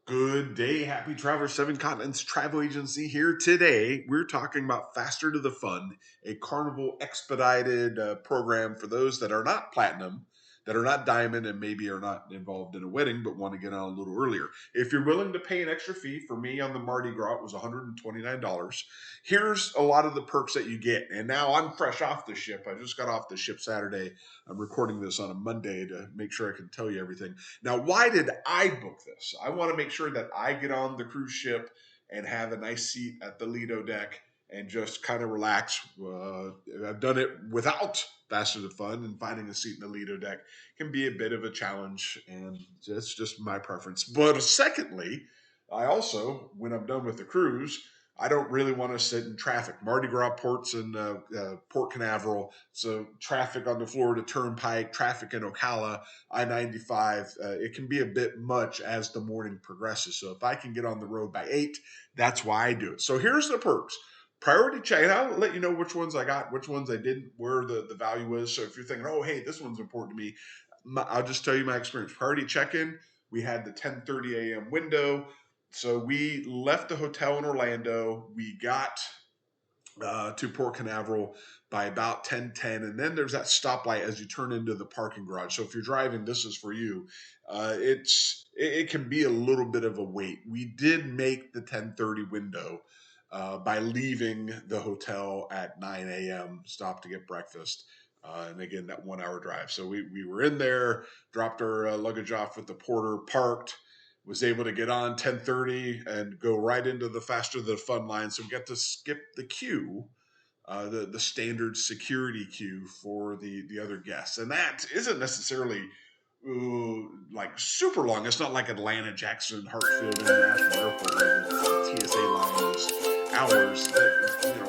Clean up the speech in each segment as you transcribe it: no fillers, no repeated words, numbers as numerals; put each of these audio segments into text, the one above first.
Good day, happy travelers, Seven Continents Travel Agency here. Today, we're talking about Faster to the Fun, a Carnival expedited program for those that are not platinum, that are not diamond, and maybe are not involved in a wedding but want to get on a little earlier. If you're willing to pay an extra fee, for me on the Mardi Gras, it was $129. Here's a lot of the perks that you get. And now I'm fresh off the ship. I just got off the ship Saturday. I'm recording this on a Monday to make sure I can tell you everything. Now, why did I book this? I want to make sure that I get on the cruise ship and have a nice seat at the Lido deck and just kind of relax. I've done it without Faster to Fun, and finding a seat in the Lido deck can be a bit of a challenge, and it's just my preference. But secondly, I also, when I'm done with the cruise, I don't really want to sit in traffic. Mardi Gras ports in Port Canaveral, so traffic on the Florida Turnpike, traffic in Ocala, I-95. It can be a bit much as the morning progresses. So if I can get on the road by 8, that's why I do it. So here's the perks. Priority check, and I'll let you know which ones I got, which ones I didn't, where the value is. So if you're thinking, oh, hey, this one's important to me, I'll just tell you my experience. Priority check-in, we had the 10:30 a.m. window. So we left the hotel in Orlando. We got to Port Canaveral by about 10:10, and then there's that stoplight as you turn into the parking garage. So if you're driving, this is for you. It can be a little bit of a wait. We did make the 10:30 window by leaving the hotel at 9 a.m. Stop to get breakfast. And again, that 1 hour drive. So we were in there, dropped our luggage off with the porter, parked, was able to get on 10:30 and go right into the Faster the Fun line. So we got to skip the queue, the standard security queue for the other guests. And that isn't necessarily like super long. It's not like Atlanta, Jackson, Hartsfield International Airport where the TSA line is hours.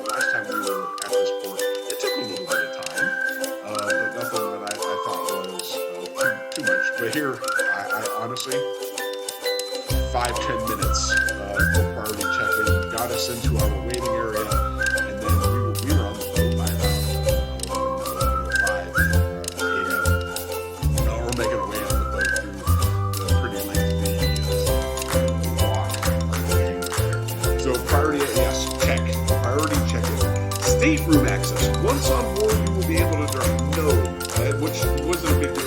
Last time we were at this port, it took a little bit of time, but nothing that I thought was too much. But here, I honestly, 5-10 minutes for priority check-in got us into our waiting area, and then we were on the boat by about 11:05 a.m. We're making our way on the boat through the pretty lengthy walk. So priority, yes, check. Priority check-in. Stateroom access. Once on board, you will be able to drive. No, which wasn't a big deal.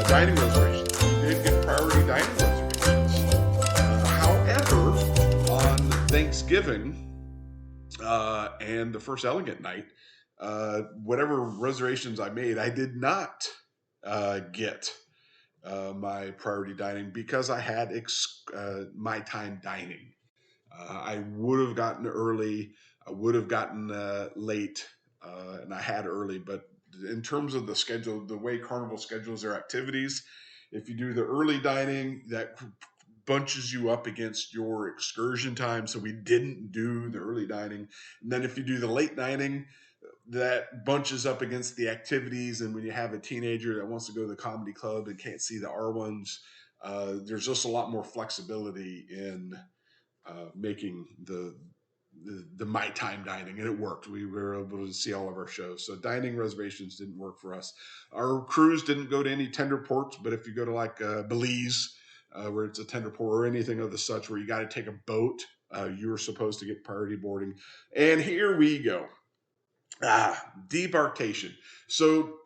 Dining reservations. You did get priority dining reservations. However, on Thanksgiving and the first Elegant night, whatever reservations I made, I did not get my priority dining because I had my time dining. I would have gotten early. I would have gotten late, and I had early, but in terms of the schedule, the way Carnival schedules their activities, if you do the early dining, that bunches you up against your excursion time. So we didn't do the early dining. And then if you do the late dining, that bunches up against the activities. And when you have a teenager that wants to go to the comedy club and can't see the R1s, there's just a lot more flexibility in making the my time dining, and it worked. We were able to see all of our shows. So dining reservations didn't work for us. Our cruise didn't go to any tender ports, but if you go to like Belize, where it's a tender port or anything of the such where you got to take a boat. You're supposed to get priority boarding. And here we go. Debarkation. So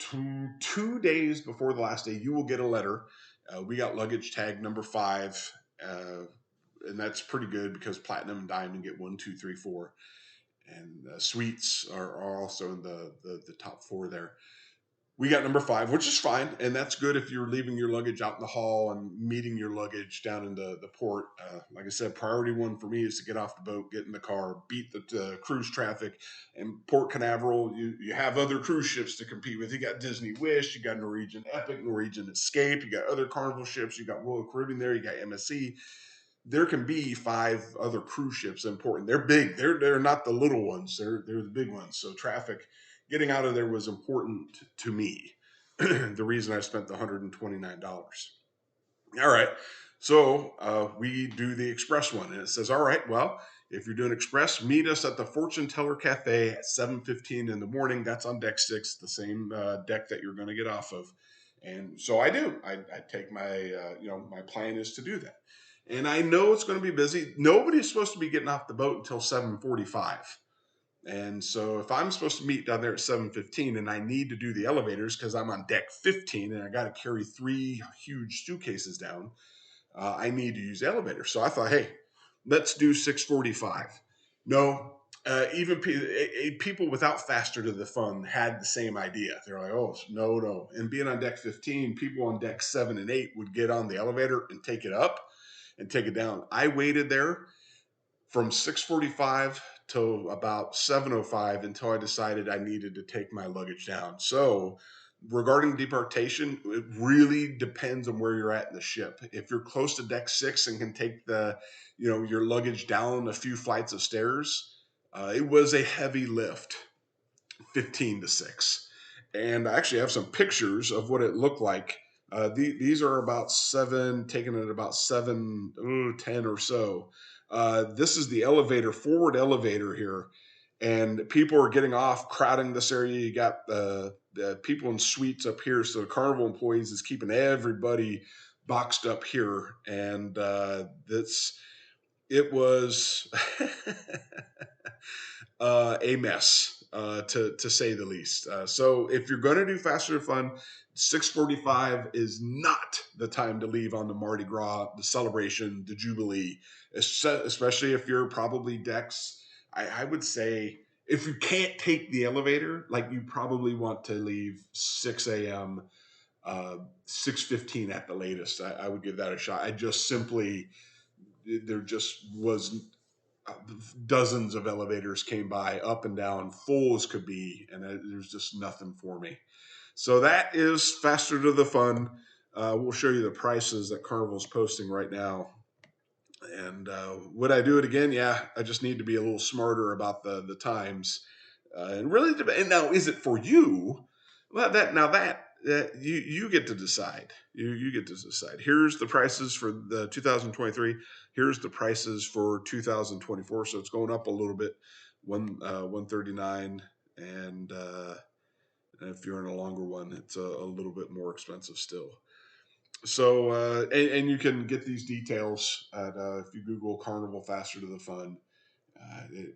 2 days before the last day, you will get a letter. We got luggage tag number 5, and that's pretty good because platinum and diamond get 1, 2, 3, 4, and suites are also in the top 4 there. We got number 5, which is fine, and that's good if you're leaving your luggage out in the hall and meeting your luggage down in the port. Like I said, priority 1 for me is to get off the boat, get in the car, beat the cruise traffic. And Port Canaveral, you have other cruise ships to compete with. You got Disney Wish, you got Norwegian Epic, Norwegian Escape, you got other Carnival ships, you got Royal Caribbean there, you got MSC. There can be 5 other cruise ships in port, and they're big. They're not the little ones. They're the big ones. So traffic getting out of there was important to me. The reason I spent the $129. All right. So we do the express one, and it says, all right, well, if you're doing express, meet us at the Fortune Teller Cafe at 7:15 in the morning. That's on deck 6, the same deck that you're going to get off of. And so I do. I take my, my plan is to do that. And I know it's going to be busy. Nobody's supposed to be getting off the boat until 7:45. And so if I'm supposed to meet down there at 7:15 and I need to do the elevators because I'm on deck 15 and I got to carry 3 huge suitcases down, I need to use the elevator. So I thought, hey, let's do 6:45. No, even people without Faster to the Fun had the same idea. They're like, oh, no, no. And being on deck 15, people on deck 7 and 8 would get on the elevator and take it up and take it down. I waited there from 6:45 till about 7:05 until I decided I needed to take my luggage down. So regarding departation, it really depends on where you're at in the ship. If you're close to deck 6 and can take your luggage down a few flights of stairs, it was a heavy lift, 15 to 6. And I actually have some pictures of what it looked like. These are about 7, taken at about 7:10 or so. This is the elevator, forward elevator here. And people are getting off, crowding this area. You got the people in suites up here. So the Carnival employees is keeping everybody boxed up here. And it was a mess, to say the least. So if you're going to do Faster to Fun, 6:45 is not the time to leave on the Mardi Gras, the celebration, the Jubilee, especially if you're probably decks. I would say if you can't take the elevator, like you probably want to leave 6 a.m., 6:15 at the latest. I would give that a shot. There just was dozens of elevators came by up and down, full as could be, and there's just nothing for me. So that is Faster to the Fun. We'll show you the prices that Carnival's posting right now. And would I do it again? Yeah, I just need to be a little smarter about the times. And really, and now is it for you? Well, you get to decide. You get to decide. Here's the prices for the 2023. Here's the prices for 2024. So it's going up a little bit, 139, and if you're in a longer one, it's a little bit more expensive still. So and you can get these details at if you Google Carnival Faster to the Fun.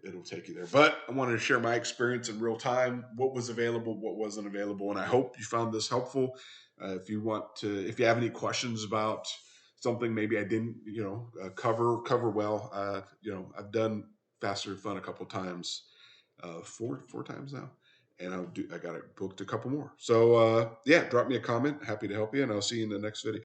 It'll take you there. But I wanted to share my experience in real time, what was available, what wasn't available, and I hope you found this helpful. If you have any questions about something maybe I didn't, cover well, I've done Faster and Fun a couple times, 4 times now, and I got it booked a couple more. So yeah, drop me a comment. Happy to help you, and I'll see you in the next video.